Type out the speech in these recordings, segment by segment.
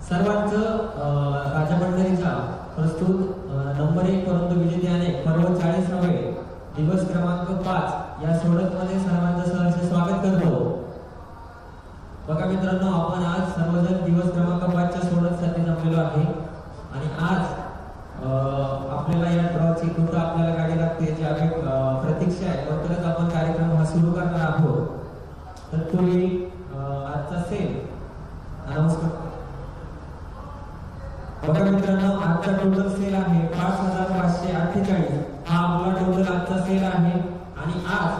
सर्वांचं राजा मंडळीचा प्रस्तुत नंबर 1 परंतु विजेत्याने पर्व 40 नव्हे दिवस क्रमांक 5 या सोडतमध्ये सर्वांचं सहर्ष स्वागत करतो। बघा मित्रांनो, आपण आज सर्वजण दिवस क्रमांक 5 च्या सोडतसाठी जमलेलो आहे आणि आज आपल्याला या ड्रॉची कुठं आपल्याला गाडी लागते याची आम्ही प्रतीक्षा आहे। लवकरच आपण कार्यक्रम हा सुरू करणार आहोत। तर तुम्ही आजचा सेल अनाउन्स करा। बघा मित्रांनो, आजचा टोटल सेल आहे 5548। हा आपला टोटल आजचा सेल आहे आणि आज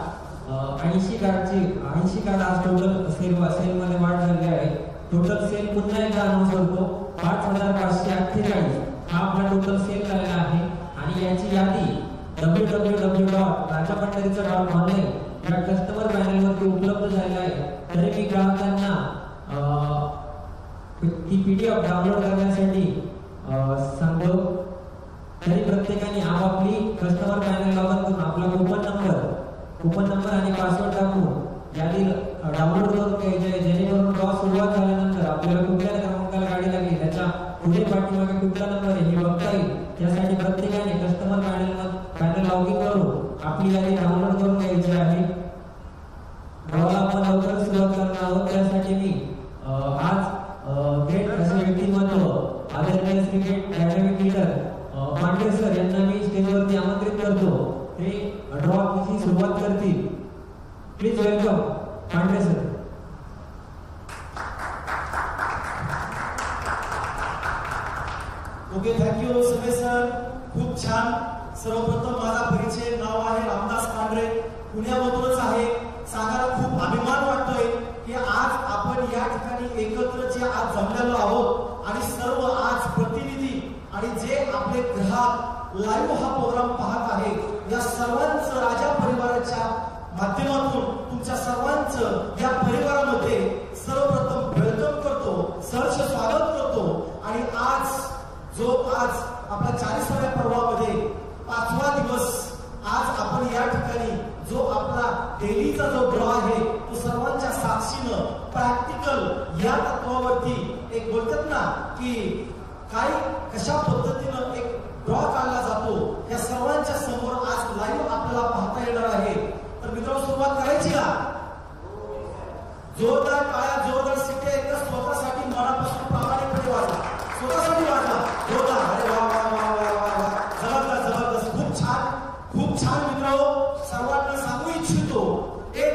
80 कार्ड आज टोटल सेल मध्ये वाढ झाली आहे। टोटल सेल पुन्हा एकदा अनाउन्स करतो, 5548 हा आपला टोटल सेल झालेला आहे आणि याची यादी www.rajapandaricha.online या कस्टमर पॅनल वरती उपलब्ध झालेली आहे। तरी मी ग्राहकांना ती पीडीएफ डाउनलोड करण्यासाठी सांगतो। तरी प्रत्येकाने आपापली कस्टमर पॅनल लॉग इन करून आपला कूपन नंबर आणि पासवर्ड टाकून यादी डाउनलोड करून घ्यायचे, जेणेकरून ड्रॉ सुरुवात झाल्यानंतर आपल्याला कुठल्या क्रमांकाला गाडी लागली त्याच्या पुढे पाठीमागे कुठला नंबर आहे हे बघता येईल। त्यासाठी प्रत्येकाने कस्टमर पॅनल लॉग इन करून आपली यादी डाउनलोड करून घ्यायची आहे। ड्रॉला आपण लवकरच सुरुवात करणार आहोत। त्यासाठी मी आज ग्रेट असे व्यक्तिमत्व आदरणीय Shri dynamic leader Pandey sir यांना मी स्टेजवरती आमंत्रित करतो। ते ड्रॉची सुरुवात करतील। Please welcome Pandey sir. Okay, thank you सगळे सर, खूप छान। सर्वप्रथम माझा परिचय, नाव आहे रामदास पांढरे, पुण्यामधूनच आहे। सांगायला खूप अभिमान वाटतोय की आज आपण या ठिकाणी एकत्र जे आज जमलेलो आहोत आणि सर्व आज प्रतिनिधी आणि जे आपले ग्राहक लाईव्ह हा प्रोग्राम पाहत आहे, या सर्वांचं राजा परिवाराच्या माध्यमातून तुमच्या सर्वांचं या परिवारामध्ये सर्वप्रथम वेलकम करतो, सहर्ष स्वागत करतो। आणि आज आपल्या 40व्या पर्वामध्ये 5वा दिवस, आज आपण या ठिकाणी जो आपला डेलीचा जो ड्रॉ आहे तो सर्वांच्या साक्षीनं प्रॅक्टिकल या तत्वावरती एक बोलतात ना की काय कशा पद्धतीनं एक ड्रॉ काढला जातो, या सर्वांच्या समोर आज लाईव्ह आपल्याला पाहता येणार आहे। तर मित्रांनो, सुरुवात करायची का? जोरदार टाळ्या, जोरदार शिट्ट्या एकदा स्वतःसाठी मनापासून प्रामाणिकपणे वाजवा, स्वतःसाठी वाजवा जोरदार। अरे वा वा वा वा वा, जबरदस्त जबरदस्त, खूप छान खूप छान। मित्रांनो, सर्वांना सांगू इच्छितो, एक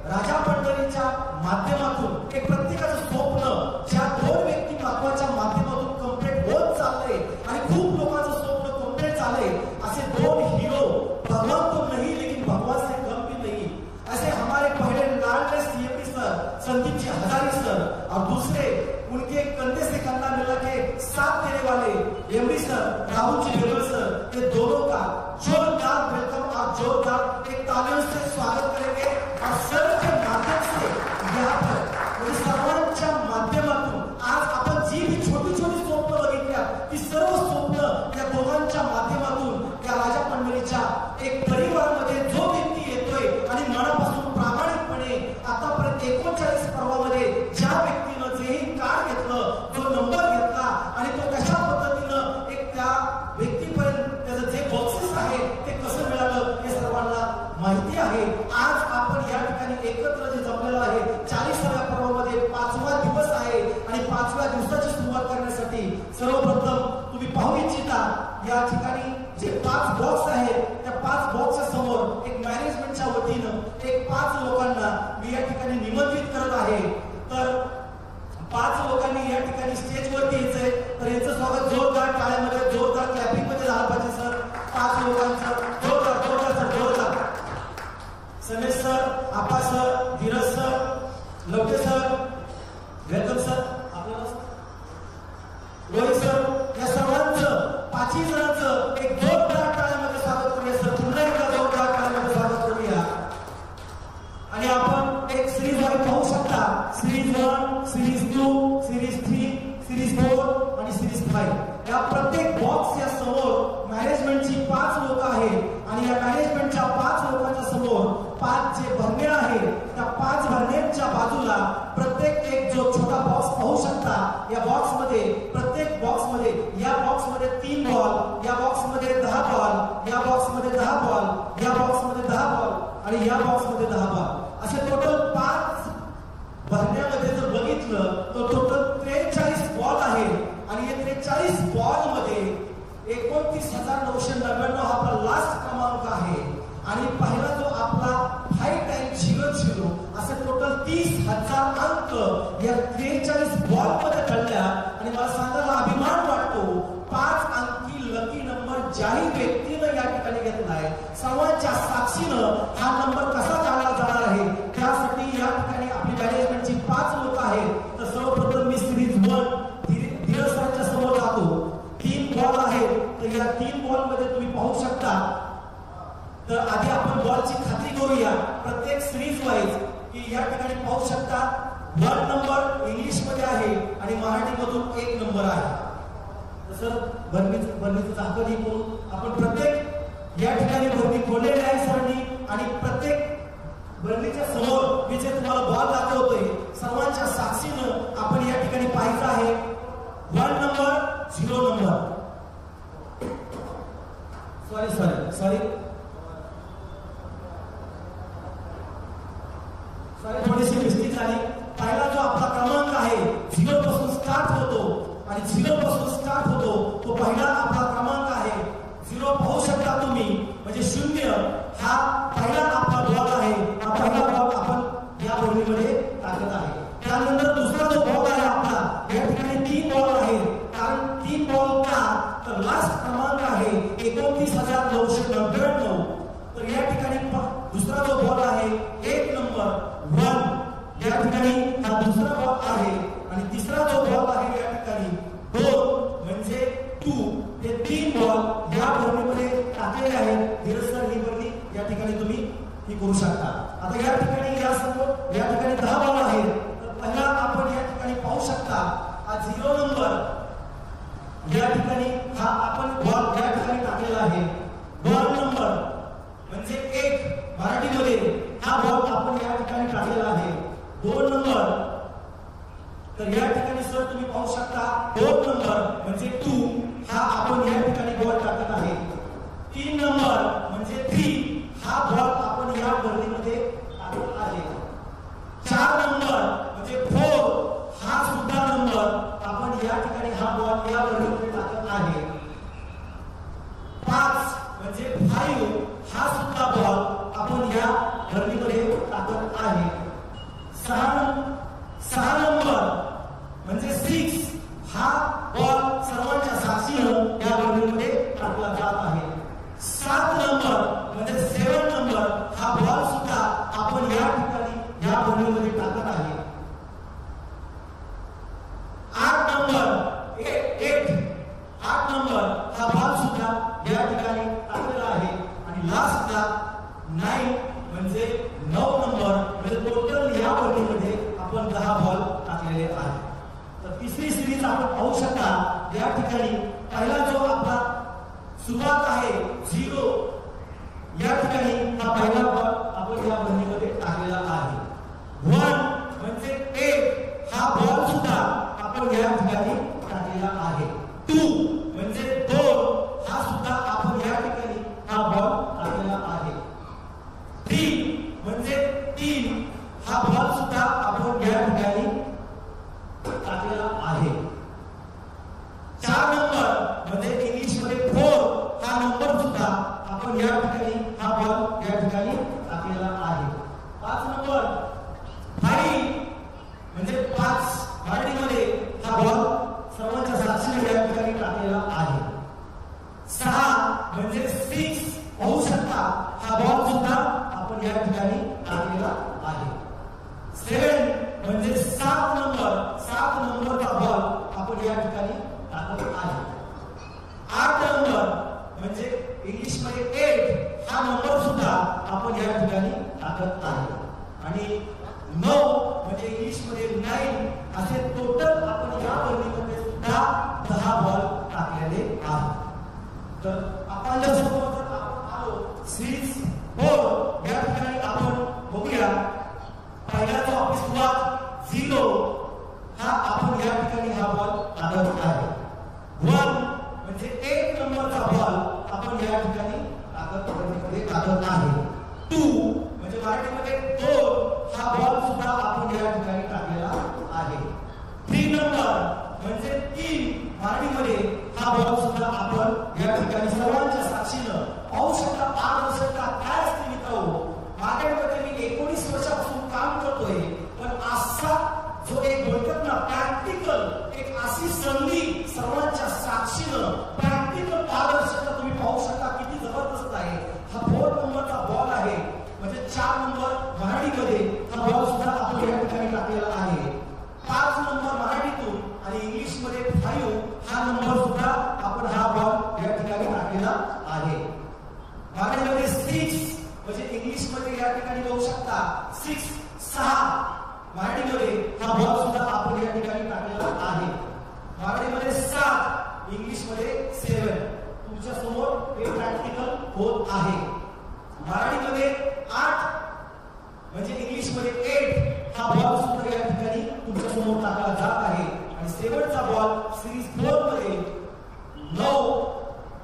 राजा पंढरीच्या माध्यमातून एक प्रत्येकाचं स्वप्न ज्या 2 व्यक्ती महत्वाच्या माध्यमातून कंप्लीट होत चालले आणि खूप लोकांचं स्वप्न कंप्लीट झाले, असे 2 हीरो, भगवान तो नहीं लेकिन भगवान से कम भी नहीं, ऐसे हमारे पहले लाडले सीएमडी सर संदीप जी हजारी सर और दूसरे एक साथ देने वाले MD sir, Rahul ji Bengal sir, ये दोनों का जोरदार वेलकम और जोरदार एक तालियों से स्वागत करेंगे। और सर के माध्यम से यहाँ पर सर्वांच्या माध्यमातून आज आपण जी भी छोटी छोटी स्वप्न बघितल्या ती सर्व स्वप्न या दोघांच्या माध्यमातून या राजा मंडळीच्या एक परिवारामध्ये जो व्यक्ती येतोय आणि मनापासून प्रामाणिकपणे आतापर्यंत 39 पर्वामध्ये ज्या व्यक्तीनं जेही कार्ड घेतलं, जो नंबर घेतला आणि तो कशा पद्धतीनं एक त्या व्यक्तीपर्यंत त्याचं जे बॉक्सेस आहे ते कसं मिळालं हे सर्वांना माहिती आहे। आज आपण या ठिकाणी एकत्र जे जमलेलो आहे 40व्या पर्वामध्ये 5वा दिवस आहे आणि 5व्या दिवसाची सुरुवात करण्यासाठी सर्वप्रथम तुम्ही पाहू इच्छिता या ठिकाणी जे 5 बॉक्स आहेत त्या 5 बॉक्सच्या समोर एक मॅनेजमेंटच्या वतीनं एक 5 लोकांना मी या ठिकाणी निमंत्रित करत आहे। तर 5 लोकांनी या ठिकाणी स्टेजवरती यायचंय, तर याचं स्वागत जोरदार टाळ्यामध्ये जोरदार क्लॅपिंग मध्ये झालं पाहिजे सर। 5 लोकांचं जोरदार जोरदार सर जोरदार। समेश सर, आपा sir, Dheeraj sir, Lavate sir, welcome sir, आपल्याला रोहित सर, या सर्वांचं 5ही जणांचं एक जोरदार टाळ्यामध्ये स्वागत करूया सर। पुन्हा एकदा जोरदार टाळ्यामध्ये स्वागत करूया। आणि आपण एक सिरीज वाईज पाहू शकता, सिरीज 1, सिरीज 2, सिरीज 3, सिरीज 4 आणि सिरीज 5। या प्रत्येक बॉक्स या समोर मॅनेजमेंटची 5 लोक आहेत आणि या मॅनेजमेंटच्या 5 लोकांच्या समोर 5 जे भरणे आहेत त्या 5 भरण्यांच्या बाजूला प्रत्येक एक जो छोटा बॉक्स पाहू शकता, या बॉक्समध्ये प्रत्येक बॉक्समध्ये या बॉक्समध्ये 3 बॉल, या बॉक्समध्ये 10 बॉल, या बॉक्समध्ये 10 बॉल, या बॉक्समध्ये 10 बॉल आणि या बॉक्समध्ये 10 बॉल, असे टोटल 5 भरण्यामध्ये जर बघितलं तर टोटल 43 बॉल आहेत आणि या 43 बॉल मध्ये 29,999 हा आपला लास्ट क्रमांक आहे आणि पहिला जो आपला 5 टाइम्स 0-0 असे टोटल 30,000 अंक या 43 बॉल मध्ये ठरल्या। आणि मला सांगायला अभिमान वाटतो 5 अंकी लकी नंबर ज्याही व्यक्तीनं या ठिकाणी घेतलाय सर्वांच्या साक्षीनं हा नंबर कसा काढला जाणार आहे त्यासाठी या ठिकाणी आपली मॅनेजमेंटची 5 लोक आहेत। तर सर्वप्रथम मी सिरीज 1 धीरज सरांच्या समोर जातो। 3 बॉल आहेत, तर या 3 बॉल मध्ये तुम्ही पाहू शकता। तर आधी आपण बॉलची खात्री करूया प्रत्येक सिरीज वाईज की या ठिकाणी पाहू शकता 1 नंबर इंग्लिश मध्ये आहे आणि मराठीमधून 1 नंबर आहे। तसं भरणीचं झाकण करून आपण प्रत्येक या ठिकाणी भरणी खोललेली आहे सरांनी आणि प्रत्येक भरणीच्या समोर मी जे तुम्हाला बॉल दाखवतोय सर्वांच्या साक्षीनं आपण या ठिकाणी पाहायचं आहे 1 नंबर 0 नंबर। सॉरी थोडीशी मिस्टेक झाली। पहिला जो आपला क्रमांक आहे 0 पासून स्टार्ट होतो आणि 0 पासून स्टार्ट होतो तो पहिला आपला क्रमांक आहे। 0 पाहू शकता तुम्ही म्हणजे 0 हा पहिला आपला बॉल आहे। हा पहिला बॉल आपण या भरणीमध्ये टाकत आहे। त्यानंतर दुसरा जो बॉल आहे आपला या ठिकाणी 3 बॉल आहे, कारण 3 बॉल का तर लास्ट क्रमांक आहे 29,999। तर या ठिकाणी दुसरा जो बॉल आहे 1 नंबर 1 या ठिकाणी हा दुसरा बॉल आहे आणि तिसरा जो बॉल आहे या ठिकाणी 2 म्हणजे 2 हे 3 बॉल या भरणीमध्ये टाकलेले आहेत। धीरज सर ही भरणी या ठिकाणी तुम्ही ही करू शकता। आता या ठिकाणी या समोर या ठिकाणी 10 बॉल आहेत, तर पहिला आपण या ठिकाणी पाहू शकता हा 0 नंबर या ठिकाणी हा आपण बॉल या ठिकाणी टाकलेला आहे। 1 नंबर म्हणजे 1 मराठीमध्ये हा बॉल आपण या ठिकाणी टाकलेला आहे। 2 नंबर तर या ठिकाणी सर तुम्ही पाहू शकता 2 नंबर म्हणजे 2 हा आपण या ठिकाणी बॉल टाकत आहे। 3 नंबर म्हणजे 3 हा बॉल आपण या भरणीमध्ये टाकत आहे। 4 नंबर म्हणजे 4 हा सुद्धा नंबर आपण या ठिकाणी हा बॉल या भरणीमध्ये टाकत आहे। 5 म्हणजे 5 हा सुद्धा बॉल आपण या भरणीमध्ये टाकत आहे। 6 नंबर म्हणजे 6 हा बॉल सर्वांच्या साक्षीनं या भरणीमध्ये टाकला जात आहे। 7 नंबर म्हणजे 7 नंबर हा बॉल सुद्धा आपण या ठिकाणी या भरणीमध्ये टाकत आहे। 8 नंबर 8 आपण पाहू शकता या ठिकाणी पहिला जो आपला सुरुवात आहे 0 या ठिकाणी हा पहिला बॉल आपण या बंदीमध्ये टाकलेला आहे. 1 म्हणजे 1 हा बॉल सुद्धा आपण या ठिकाणी टाकलेला आहे. 2 म्हणजे 2 हा सुद्धा आपण या ठिकाणी हा बॉल टाकलेला आहे. 3 म्हणजे 3 हा बॉल सुद्धा आपण या ठिकाणी टाकलेला आहे. 4 नंबर म्हणजे इंग्लिश मध्ये 4 हा नंबर सुद्धा आपण या ठिकाणी हा बॉल या ठिकाणी टाकलेला आहे. 5 नंबर 5 म्हणजे 5 मराठीमध्ये हा बॉल सर्वांच्या साक्षीने या ठिकाणी टाकलेला आहे. 6 म्हणजे 6 पाहू शकता हा बॉल सुद्धा आपण या ठिकाणी टाकलेला आहे. 7 म्हणजे 7 नंबरचा बॉल आपण या ठिकाणी टाकत आहे. 8 नंबर म्हणजे इंग्लिश मध्ये 8 हा नंबर सुद्धा आपण या ठिकाणी टाकत आहे. आणि 9 म्हणजे इंग्लिश मध्ये 9 असे टोटल आपण या वर्णीमध्ये सुद्धा 10 बॉल टाकलेले आहेत. तर आपण जर आलो सिरीज 4 या ठिकाणी आपण बघूया पहिला जो आपली सुरुवात 0 हा आपण या ठिकाणी हा बॉल टाकत आहे. 1 म्हणजे 1 नंबरचा बॉल आपण या ठिकाणी टाकत आहे. 2 म्हणजे मराठीमध्ये 2 हा बॉल सुद्धा आपण या ठिकाणी टाकलेला आहे. 3 नंबर म्हणजे 3 मराठीमध्ये हा बॉल सुद्धा आपण या ठिकाणी सर्वांच्या साक्षीनं पाहू शकता. पारदर्शकता काय असते मित्रांनो, मार्केटमध्ये मी 19 वर्षापासून काम करतोय, पण असा जो एक बोलतात ना प्रॅक्टिकल एक अशी संधी सर्वांच्या साक्षीनं प्रॅक्टिकल पारदर्शकता तुम्ही पाहू शकता किती जबरदस्त आहे. हा 4 नंबरचा बॉल आहे म्हणजे 4 नंबर मराठीमध्ये हा बॉल सुद्धा आपण या ठिकाणी टाकलेला आहे. 5 नंबर मराठीतून आणि इंग्लिश मध्ये 5 हा नंबर सुद्धा आपण हा बॉल या ठिकाणी टाकलेला आहे. मराठीमध्ये 6 म्हणजे इंग्लिश मध्ये या ठिकाणी बघू शकता 6 मराठीमध्ये हा बॉल सुद्धा आपण या ठिकाणी टाकलेला आहे. मराठीमध्ये 7 इंग्लिश मध्ये 7 तुमच्या समोर हे प्रॅक्टिकल होत आहे. मराठीमध्ये 8 म्हणजे इंग्लिश मध्ये 8 हा बॉल सुद्धा या ठिकाणी तुमच्या समोर टाकला जात आहे. आणि शेवटचा बॉल सिरीज 4 मध्ये 9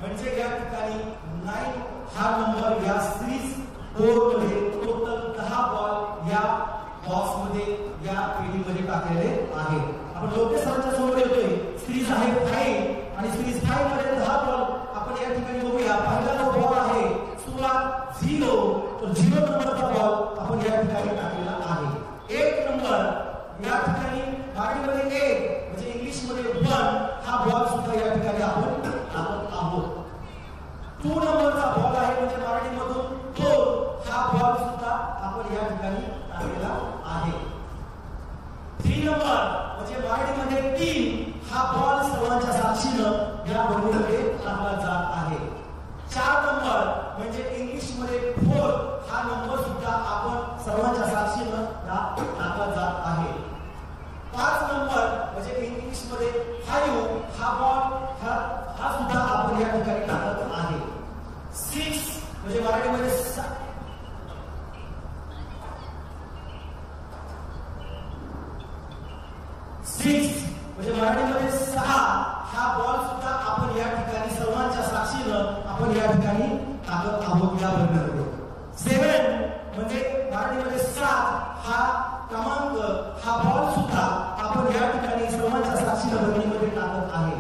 म्हणजे या ठिकाणी 9 हा नंबर या सिरीज 4 मध्ये टोटल 10 बॉल या बॉक्स मध्ये या पेढीमध्ये टाकलेले आहे. आपण लोकेश सरांच्या समोर येतोय. सिरीज आहे 5 आणि सिरीज 5 मध्ये 10 बॉल आपण या ठिकाणी बघूया. पहिला जो बॉल आहे सुरुवात 0 तर 0 नंबरचा बॉल आपण या ठिकाणी टाकलेला आहे. 1 नंबर या ठिकाणी मराठीमध्ये 1 म्हणजे इंग्लिश मध्ये 1 हा बॉल सुद्धा या ठिकाणी आपण टाकत आहोत. 2 नंबरचा बॉल आहे म्हणजे मराठीमधून 2 हा बॉल सुद्धा आपण या ठिकाणी टाकलेला आहे. 3 नंबर म्हणजे मराठीमध्ये 3 हा बॉल सर्वांच्या साक्षीनं या बंदीमध्ये टाकला जात आहे. 4 नंबर म्हणजे इंग्लिश मध्ये 4 हा नंबर सुद्धा आपण सर्वांच्या साक्षीनं टाकला जात आहे. 5 नंबर म्हणजे इंग्लिश मध्ये 5 हा बॉल हा सुद्धा आपण या ठिकाणी टाकत आहे. 6 म्हणजे मराठीमध्ये 6 म्हणजे मराठीमध्ये 6 हा बॉल सुद्धा आपण या ठिकाणी सर्वांच्या साक्षीनं आपण या ठिकाणी टाकत आहोत या बंदीमध्ये. 7 म्हणजे मराठीमध्ये 7 हा क्रमांक हा बॉल सुद्धा आपण या ठिकाणी सर्वांच्या साक्षीनं बंदीमध्ये टाकत आहे.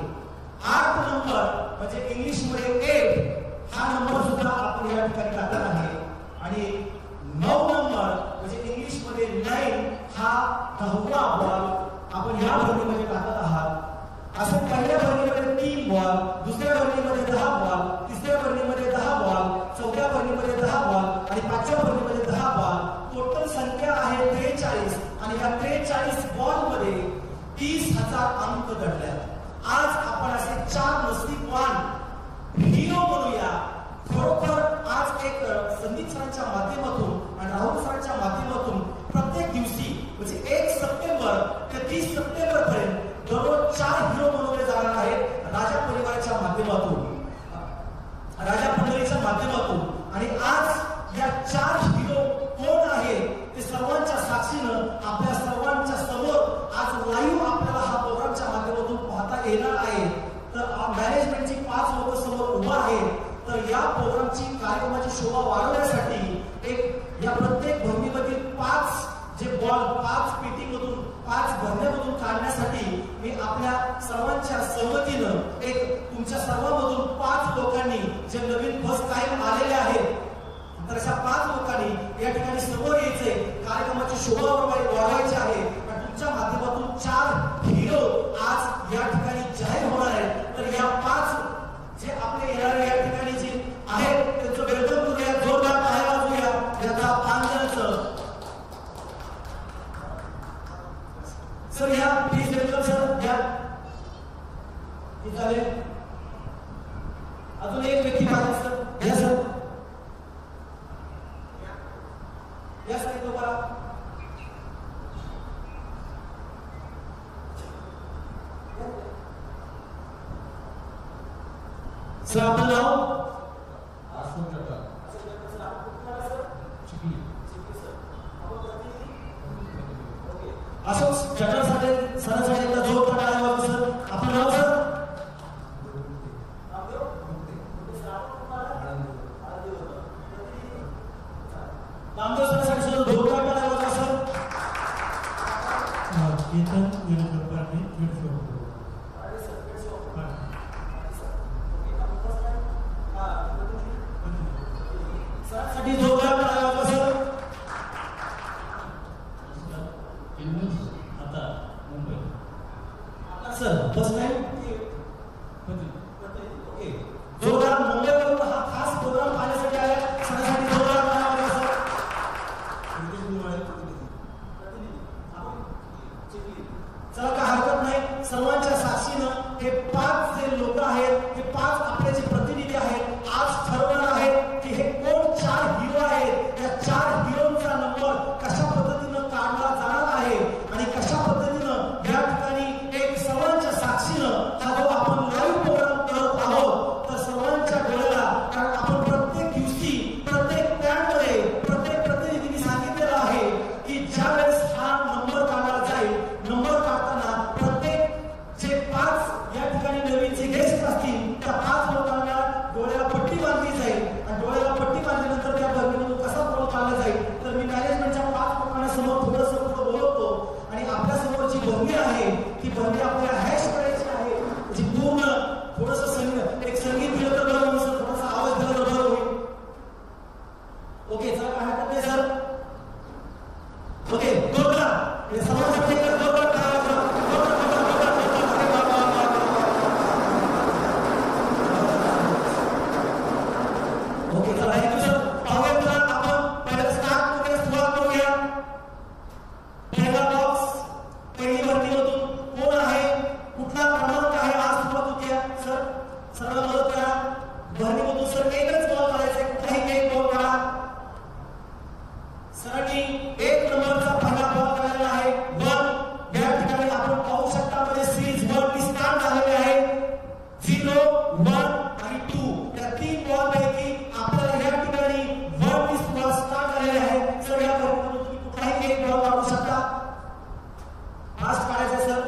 8 नंबर म्हणजे इंग्लिश मध्ये 8 हा नंबर सुद्धा आपण या ठिकाणी टाकत आहे. आणि 9 नंबर म्हणजे इंग्लिश मध्ये 9 हा 10वा बॉल आपण या बंदीमध्ये टाकत आहात. असं पहिल्या बंदीमध्ये 3 बॉल, दुसऱ्या बंदीमध्ये 10 बॉल, तिसऱ्या बंदीमध्ये 10 बॉल, चौथ्या बंदीमध्ये 10 बॉल आणि 5व्या बंदीमध्ये 10 बॉल. टोटल संख्या आहे 43 आणि या 43 बॉल मध्ये 30,000 अंक दडले. आज आपण असे 4 नसीबवान हिरो बनूया. खरोखर आज एक संदीप सरांच्या माध्यमातून आणि राहुल सरांच्या माध्यमातून प्रत्येक दिवशी म्हणजे 1 सप्टेंबर ते 30 सप्टेंबर पर्यंत दररोज 4 शोभा वाढवण्यासाठी एक या प्रत्येक भरणीमधील 5 जे बॉल 5 पेटीमधून 5 भरण्यामधून काढण्यासाठी मी आपल्या सर्वांच्या सहमतीनं एक तुमच्या सर्वांमधून 5 लोकांनी जे नवीन फर्स्ट टाइम आलेले आहेत तर अशा 5 लोकांनी या ठिकाणी समोर यायचे कार्यक्रमाची शोभा वाढवायची आहे आणि तुमच्या माध्यमातून 4 हिरो आज या ठिकाणी जाहीर होणार आहेत. तर या 5 जे आपले येणारे या ठिकाणी जे आहेत त्यांचं वेलकम करूया, जोरदार टाळ्या वाजवूया. याचा 5 जणांचं सर या प्लीज वेलकम सर या झाले. अजून एक व्यक्ती पाहिजे सर या सर या सर एक लोकांना सर आपलं नाव अशोक जटासाठी सरांसाठी एकदा जोर टाळा सर. आपलं नाव सर नामदेव सरांसाठी सुद्धा जोर टाळा सर. केतन निरंजनपाटे सरांसाठी जोरदार टाळ्या वाजवा सर. आता Mumbai sir first time okay जोरदार मुंबईवरून हा खास प्रोग्राम पाहण्यासाठी आला सरांसाठी जोरदार टाळ्या वाजवा सर. चला काय हरकत नाही. सर्वांच्या साक्षीनं हे 5 जे लोक आहेत हे 5 आपले जे प्रतिनिधी आहेत आज ठरवणार आहेत की हे कोण 4 हिरो आहेत. या 4 हिरोचा नंबर कशा पद्धतीनं काढला जाणार आहे आणि कशा पद्धतीनं या ठिकाणी एक सर्वांच्या साक्षीनं हा जो आपण लाईव्ह प्रोग्राम करत आहोत तर सर्वांच्या डोळ्याला कारण आपण प्रत्येक दिवशी प्रत्येक पॅनमध्ये प्रत्येक प्रतिनिधींनी सांगितलेलं आहे की ज्या वेळेस हा नंबर काढला जाईल नंबर काढताना प्रत्येक जे 5 या ठिकाणी नवीन जे गेस्ट असतील त्या 5 लोकांना डोळ्याला पट्टी बांधली जाईल आणि डोळ्याला पट्टी बांधल्यानंतर त्या भरणीमधून कसा बॉल काढला जाईल. तर मी मॅनेजमेंटच्या 5 लोकांना समोर थोडंसं पुढे बोलवतो आणि आपल्या समोर जी भरणी आहे ती भरणी आपल्याला हॅश करायची आहे. जी पूर्ण थोडंसं संगीत दिलं तर बरं होईल, थोडासा आवाज दिला तर बरं होईल. ओके चला काय हरकत नाही सर. ओके जोरदार हे सर्वांसाठी जोरदार टाळ्या वाजवा. ओके चला थँक्यू सर. पाहूया तर आपण पहिलं स्टार्ट वगैरे सुरुवात करूया. पहिला बॉक्स पहिली भरतीमधून कोण आहे कुठला क्रमांक आहे आज सुरुवात होती सर. सर्वांना मदत करा. भरणीमधून सर एकच बॉल काढायचा आहे, कुठलाही एक बॉल काढा. सरांनी 1 नंबरचा पहिला बॉल काढलेला आहे 1. या ठिकाणी आपण पाहू शकता म्हणजे सिरीज 1 स्टार्ट झालेले आहे. 0, 1 आणि 2 या 3 बॉल पैकी आपल्याला या ठिकाणी 1 बॉल स्टार्ट झालेले आहे. सर या भरणीमधून तुम्ही कुठलाही एक बॉल काढू शकता. फास्ट काढायचा सर.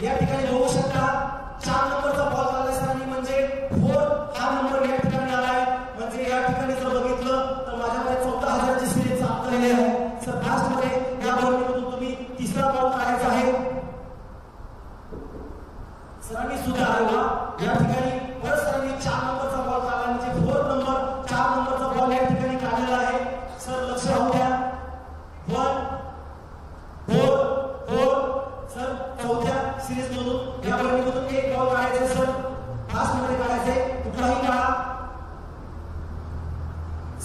या ठिकाणी बघू शकता 4 नंबरचा बॉल काढला सरांनी म्हणजे 4 हा नंबर या ठिकाणी आलाय. म्हणजे या ठिकाणी जर बघितलं तर माझ्याकडे 14,000 ची सिरीज चाललेली आहे. सर फास्ट मध्ये या भरणीमधून तुम्ही तिसरा बॉल काढायचा आहे. सरांनी सुद्धा या ठिकाणी परत सरांनी 4 नंबरचा बॉल काढला म्हणजे 4 नंबरचा बॉल या ठिकाणी काढलेला आहे. सर लक्ष राहू द्या. 1 4 4 सर चौथ्या सिरीज मधून या भरणीमधून एक बॉल काढायचा सर. फास्ट मध्ये काढायचे कुठलाही काढा.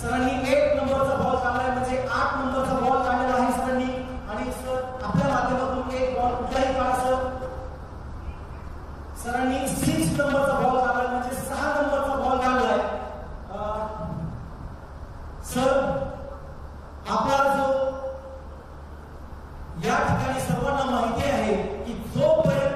सरांनी 1 नंबरचा बॉल काढलाय म्हणजे 8 नंबरचा बॉल काढलेला आहे सरांनी. आणि सर आपल्या माध्यमातून एक बॉल कुठलाही काढा सर. सरांनी 6 नंबरचा बॉल काढलाय म्हणजे 6 नंबरचा बॉल काढलाय. सर आपला जो या ठिकाणी सर्वांना माहिती आहे की जोपर्यंत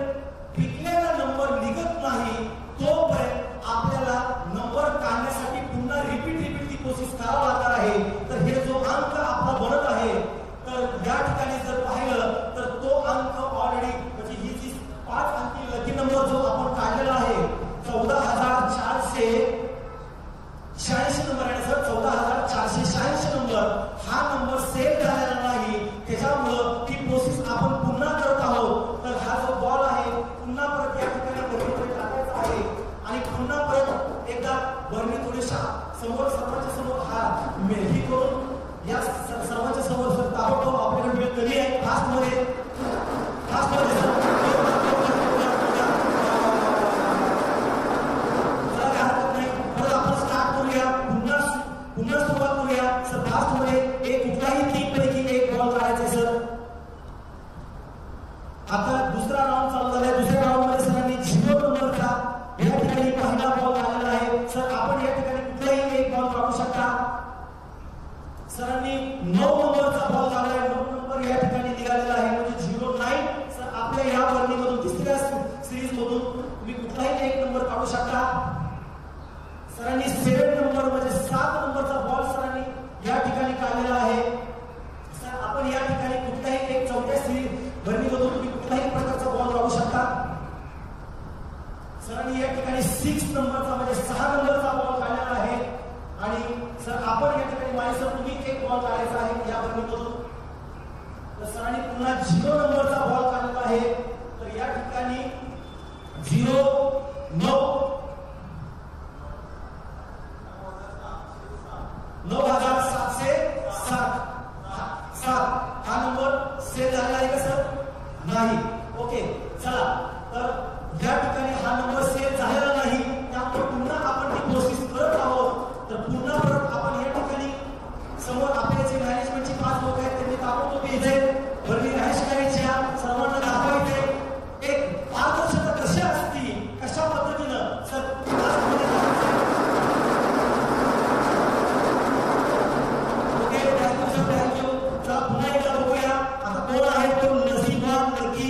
पिकलेला नंबर निघत नाही तोपर्यंत आपल्याला नंबर काढण्यासाठी पुन्हा रिपीट ती कोशिश करावं लागणार आहे. तर हे जो अंक आपला बनत आहे तर या ठिकाणी जर पाहिलं तर तो अंक ऑलरेडी म्हणजे ही जी 5 अंकी लकी नंबर जो आपण काढलेला आहे 6 नंबरचा म्हणजे 6 नंबरचा बॉल काढलेला आहे. आणि सर आपण या ठिकाणी माहिती सर तुम्ही एक बॉल काढायचा आहे या बरणीमधून. तर सरांनी पुन्हा 0 नंबरचा बॉल काढलेला आहे. तर या ठिकाणी 9,707 हा नंबर सेव्ह झालेला आहे का सर? नाही. ओके चला, तर या ठिकाणी हा नंबर सेव्ह झालेला नाही, त्यामुळे पुन्हा आपण ती प्रोसेस करत आहोत. तर पुन्हा परत आपण या ठिकाणी समोर आपले जे मॅनेजमेंटचे 5 लोक आहेत त्यांनी ताबडतोब इथे भरणी राहण्याच्या सर्वांना दाखवायचे एक पारदर्शकता कशी असती, कशा पद्धतीनं सर पुन्हा एकदा बघूया आता कोण आहे तो नसीबान लकी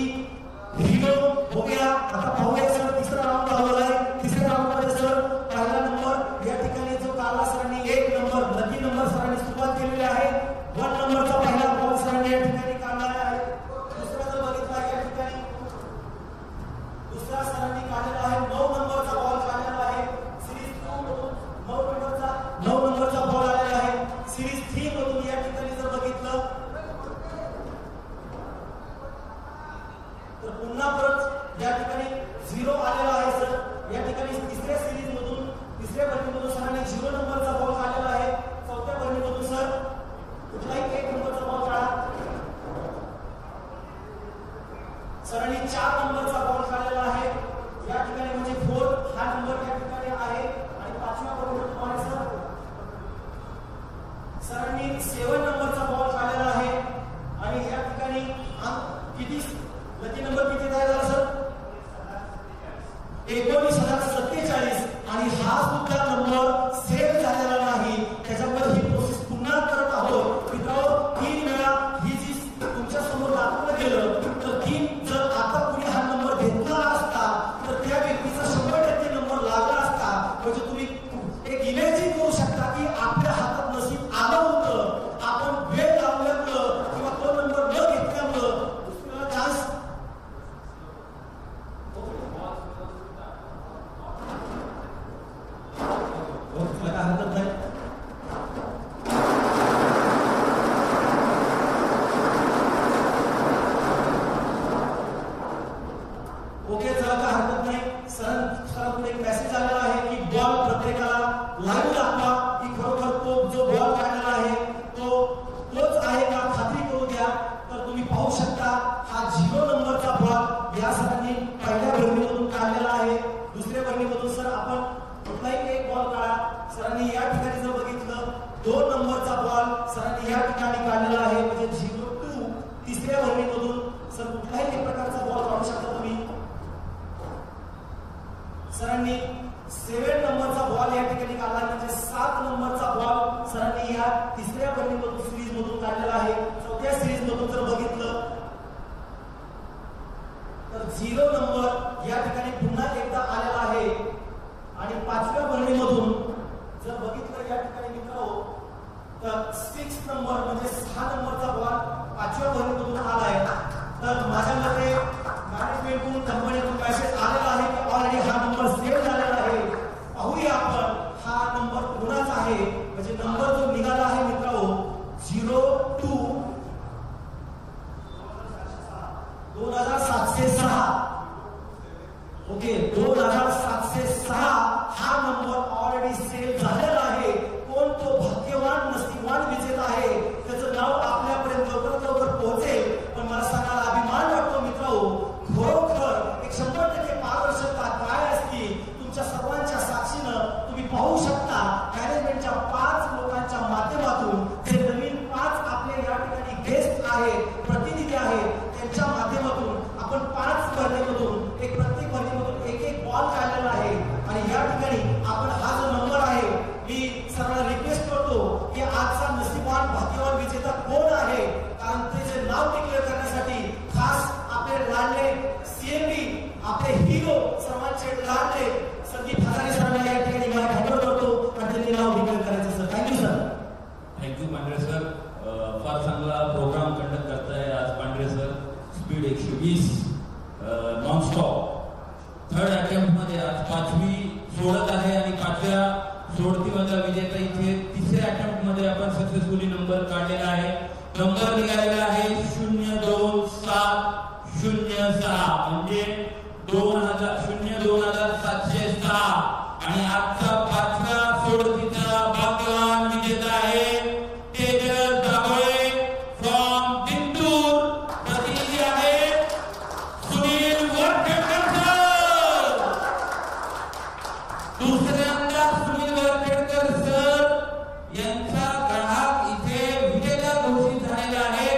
हिरो. बघूया आता पाहूया सर तिसरा राऊंड लावलेला आहे. तिसऱ्या राऊंड मध्ये सर पहिला नंबर या ठिकाणी जो काढला सरांनी 1 नंबर लकी नंबर सरांनी सुरुवात केलेली आहे. 1 नंबरचा पहिला बॉल सरांनी या ठिकाणी काढलेला आहे. दुसरा जर बघितला या ठिकाणी दुसरा सरांनी काढलेला आहे 9 नंबरचा बॉल काढलेला आहे. सिरीज 2 मधून 9 नंबरचा बॉल आलेला आहे. सिरीज 3 मधून या ठिकाणी जर बघितलं तर पुन्हा परत या ठिकाणी 0 आलेला आहे सर. या ठिकाणी तिसऱ्या सिरीज मधून तिसऱ्या बरणीमधून सरांनी 0 नंबरचा बॉल काढलेला आहे. चौथ्या बरणीमधून सर कुठलाही 1 नंबरचा बॉल काढा. सरांनी 4 नंबरचा बॉल काढलेला आहे. या ठिकाणी म्हणजे 4 हा नंबर या ठिकाणी आहे. आणि 5व्या बरणीमध्ये सर सरांनी 7 नंबरचा बॉल काढलेला आहे. आणि या ठिकाणी किती लकी नंबर किती तयार झाला सर? 19,047. आणि हा सुद्धा नंबर सेव्ह झालेला नाही. त्याच्यामुळे ही प्रोसेस पुन्हा करत आहोत. मित्रांनो 3 वेळा ही जी तुमच्या समोर दाखवलं गेलं तर 3 जर आता कुणी हा नंबर घेतला असता तर त्या व्यक्तीचा 100% नंबर लागला असता. म्हणजे तुम्ही एक इमॅजिन करू शकता की आपल्या हातात नशीब आलं होतं, आपण वेळ लावल्यामुळं किंवा तो नंबर न घेतल्यामुळं दुसऱ्याला चान्स तुला हरकत नाही. ओके चला का हरकत नाही. सरांकडून एक मेसेज आलेला आहे की बॉल प्रत्येकाला लाईव्ह दाखवा की खरोखर तो जो बॉल काढलेला आहे तोच आहे का खात्री करू द्या. तर तुम्ही पाहू शकता हा 0 नंबरचा बॉल या सरांनी पहिल्या बरणीमधून काढलेला आहे. दुसऱ्या बरणीमधून सर आपण कुठलाही एक बॉल काढा. सरांनी या ठिकाणी जर बघितलं 2 नंबरचा बॉल सरांनी या ठिकाणी काढलेला आहे. म्हणजे 0-2 तिसऱ्या बरणीमधून सर कुठलाही एक प्रकारचा बॉल काढू शकता तुम्ही. सरांनी 7 नंबरचा बॉल या ठिकाणी काढला म्हणजे 7 नंबरचा बॉल सरांनी या तिसऱ्या बरणीमधून सिरीज मधून काढलेला आहे. चौथ्या सिरीज मधून जर बघितलं तर 0 नंबर या ठिकाणी पुन्हा एकदा आलेला आहे. आणि 5व्या बरणीमधून जर बघितलं या ठिकाणी मित्रांनो तर 6 नंबर म्हणजे 6 नंबरचा बॉल 5व्या बरणीमधून आलाय. तर माझ्या मते मॅनेजमेंटकडून कंपनीकडून मेसेज आलेला आहे की ऑलरेडी हा नंबर सेव्ह झालेला आहे. पाहूया आपण हा नंबर कुणाचा आहे. म्हणजे नंबर जो निघाला आहे मित्रांनो 02 2706. ओके 2706 हा नंबर ऑलरेडी सेव्ह झालेला आहे. कोण तो भाग्यवान नसीबवान विजेता आहे त्याचं नाव आपल्यापर्यंत लवकरात लवकर पोहोचेल. पण मला सांगायला अभिमान वाटतो मित्रांनो खरोखर एक 100% पारदर्शकता काय असती तुमच्या सर्वांच्या साक्षीनं तुम्ही पाहू शकता. मॅनेजमेंटच्या 5 लोकांच्या माध्यमातून जे नवीन 5 आपले या ठिकाणी गेस्ट आहेत, प्रतिनिधी आहेत, त्यांच्या माध्यमातून आपण 5 बरणीमधून एक प्रत्येक बरणीमधून एक बॉल काढलेला आहे. आणि या ठिकाणी आपण हा जो नंबर आहे मी सर्वांना रिक्वेस्ट करतो की आजचा नसीबवान भाग्यवान विजेता कोण आहे. कारण त्याचे नाव डिक्लेअर करण्यासाठी खास आपले लाडले सीएमडी आपले हिरो सर्वांचे लाडले संदीप हजारे सरांना या ठिकाणी मला हँडओव्हर करतो आणि त्यांनी नाव डिक्लेअर करायचं सर. Thank you sir. थँक्यू पांढरे सर. फार चांगला प्रोग्राम कंडक्ट करताय आज पांढरे sir. Speed 120 nonstop. 3rd attempt मध्ये आज 5वी काढलेला आहे. नंबर निघालेला आहे 02706 म्हणजे 02706 आणि आजचा 5व्या सोडतीचा भाग्यवान विजेता आहे तेजस दाभोळे फ्रॉम जिंतूर. प्रतिनिधी आहे सुनील वरखेडकर सर. दुसऱ्यांदा सुनील वरखेडकर सर यांचा ग्राहक इथे विजेता घोषित झालेला आहे.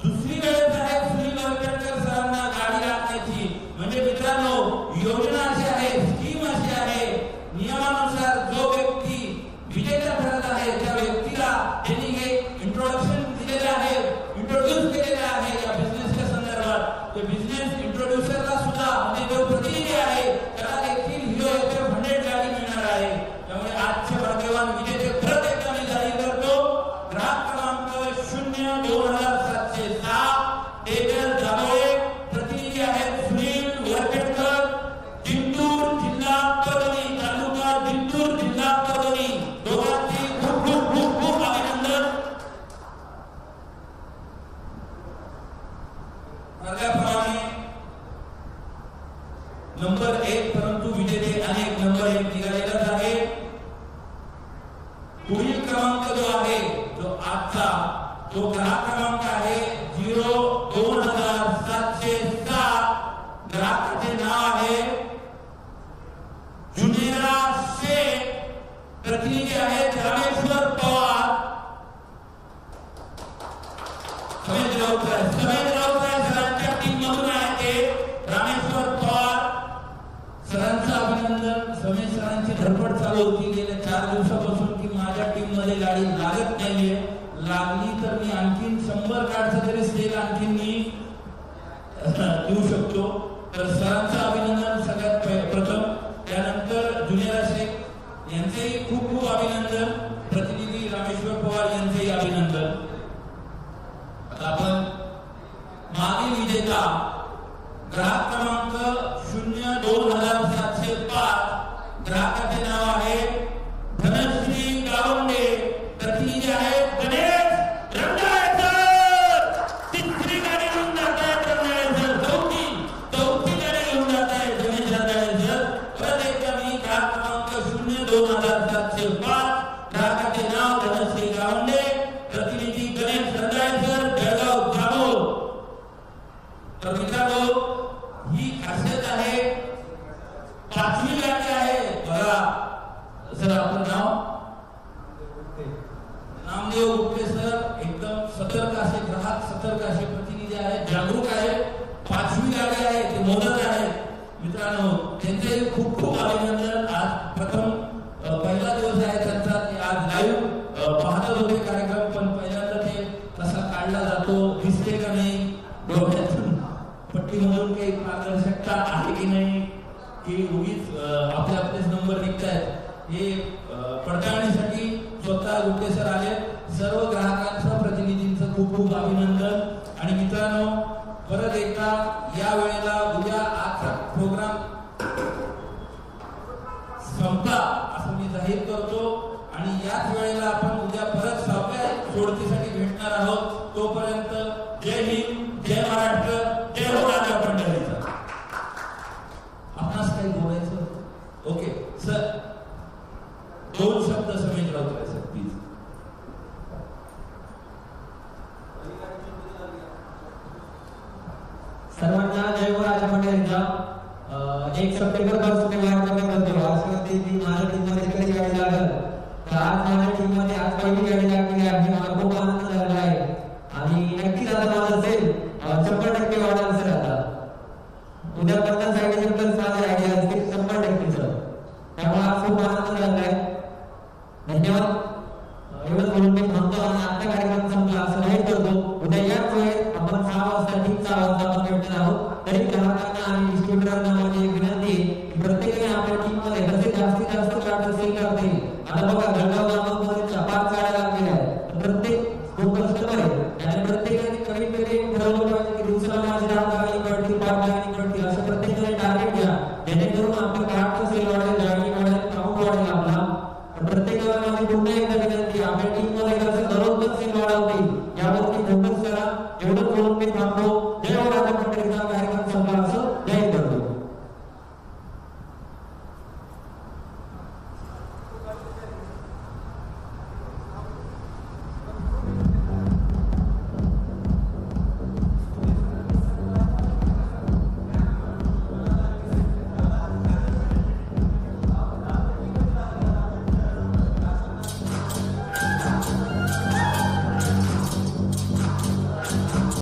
दुसरी वेळ आहे सुनील वरखेडकर सरांना गाडी लागण्याची. म्हणजे मित्रांनो योजना अशी आहे, स्कीम अशी आहे, नियमानुसार जो व्यक्ती विजेता ठरत आहे त्या व्यक्तीला त्यांनी हे इंट्रोडक्शन दिलेलं आहे, इंट्रोड्यूस केलेलं आहे या बिझनेसच्या संदर्भात. ते बिझनेस इंट्रोड्युसरला सुद्धा म्हणजे जो प्रतिनिधी आहे त्याला देखील हिरो F100 गाडी मिळणार आहे. त्यामुळे आजचे भाग्यवान विजेते परत एकदा मी जाहीर करतो. ग्राहक क्रमांक 02706 तेजस दाभोळे. प्रतिनिधी आहेत सुनील वरखेडकर, जिंतूर जिल्हा परभणी तालुका, जिंतूर जिल्हा परभणी. दोघांची खूप खूप खूप खूप अभिनंदन. त्याप्रमाणे नंबर 1 परंतु विजेते अनेक नंबर 1 निघालेलाच आहे. पुढील क्रमांक जो आहे जो आजचा तो ग्राहक क्रमांक आहे 02706. ग्राहकाचे नाव आहे जुनेरा शेख. प्रतिनिधी आहेत रामेश्वर पवार. समेत राऊतराय सरांच्या टीम मधून आहे ते रामेश्वर पवार. सरांचं अभिनंदन. समेत सरांची धडपड चालू होती गेल्या 4 दिवसापासून की माझ्या टीम मध्ये गाडी लागत नाहीये. लागली तर मी आणखीन 100 कार्डचं तरी सेल आणखीन मी देऊ शकतो. तर सरांचं अभिनंदन सगळ्यात प्रथम. त्यानंतर जुनेरा शेख यांचेही खूप खूप अभिनंदन. प्रतिनिधी रामेश्वर पवार यांचेही अभिनंदन. आता आपण मागील विजेता ग्राहक क्रमांक 02705. ग्राहकाचे नाव आहे धनश्री गावंडे. प्रतिनिधी आहे गणेश रंगाळकर. तिसरी गाडी घेऊन जात आहेत रंगाळकर. चौथी गाडी घेऊन जात आहेत गणेश रंगाळकर. परत एकदा मी ग्राहक क्रमांक 02705. ग्राहकाचे नाव धनश्री गावंडे. प्रतिनिधी गणेश रंगाळकर जळगाव जामोद. तर मित्रांनो ही खासियत आहे. 5वी गाडी आहे बघा सर. आपलं नाव नामदेव गुप्ते सर. एकदम सतर्क असे ग्राहक, सतर्क असे प्रतिनिधी आहेत, जागरूक आहेत. 5वी गाडी आहे, ते मोदत आहेत. मित्रांनो त्यांचेही खूप खूप अभिनंदन. आज प्रथम पहिला दिवस आहे त्यांचा. ते आज लाईव्ह पाहतच होते कार्यक्रम, पण पहिल्यांदा ते कसा काढला जातो, दिसते का नाही, डोळ्यातून पट्टीमधून काही पारदर्शकता आहे की नाही, की उगीच आपले आपलेच नंबर निघतायत हे पडताळणीसाठी स्वतः गुप्ते सर आले. सर्व ग्राहकांचं प्रतिनिधींचं खूप खूप अभिनंदन. आणि मित्रांनो परत एकदा या वेळेला उद्या आजचा प्रोग्राम संपला असं मी जाहीर करतो. आणि याच वेळेला आपण उद्या परत 6व्या सोडतीसाठी भेटणार आहोत. तोपर्यंत जय हिंद, जय महाराष्ट्र, जय हो राजा पंढरीचा. आपणास काही बोलायचं? ओके सर, 2 शब्द समेत राऊतराय सर प्लीज. सर्वांना जय हो राजा पंढरीचा. 1 सप्टेंबरपासून मी वाट बघत होतो. असं होते की माझ्या टीम मध्ये कधी गाडी लागल. तर आज माझ्या टीम मध्ये आज पहिली गाडी लागली आहे. मला खूप आनंद झाला आहे. आणि नक्कीच आता माझं सेल 100% वाढेल सर. आता उद्या 50 माझी आयडिया असते 100% सर. त्यामुळे आज खूप आनंद झाला आहे. धन्यवाद. एवढंच बोलून मी थांबतो आणि आता कार्यक्रम संपला असं जाहीर करतो. उद्या याच वेळेत आपण 6 वाजता ठीक 6 वाजता आपण भेटणार आहोत. तरी ग्राहकांना आणि डिस्ट्रीब्युटरांना माझी एक विनंती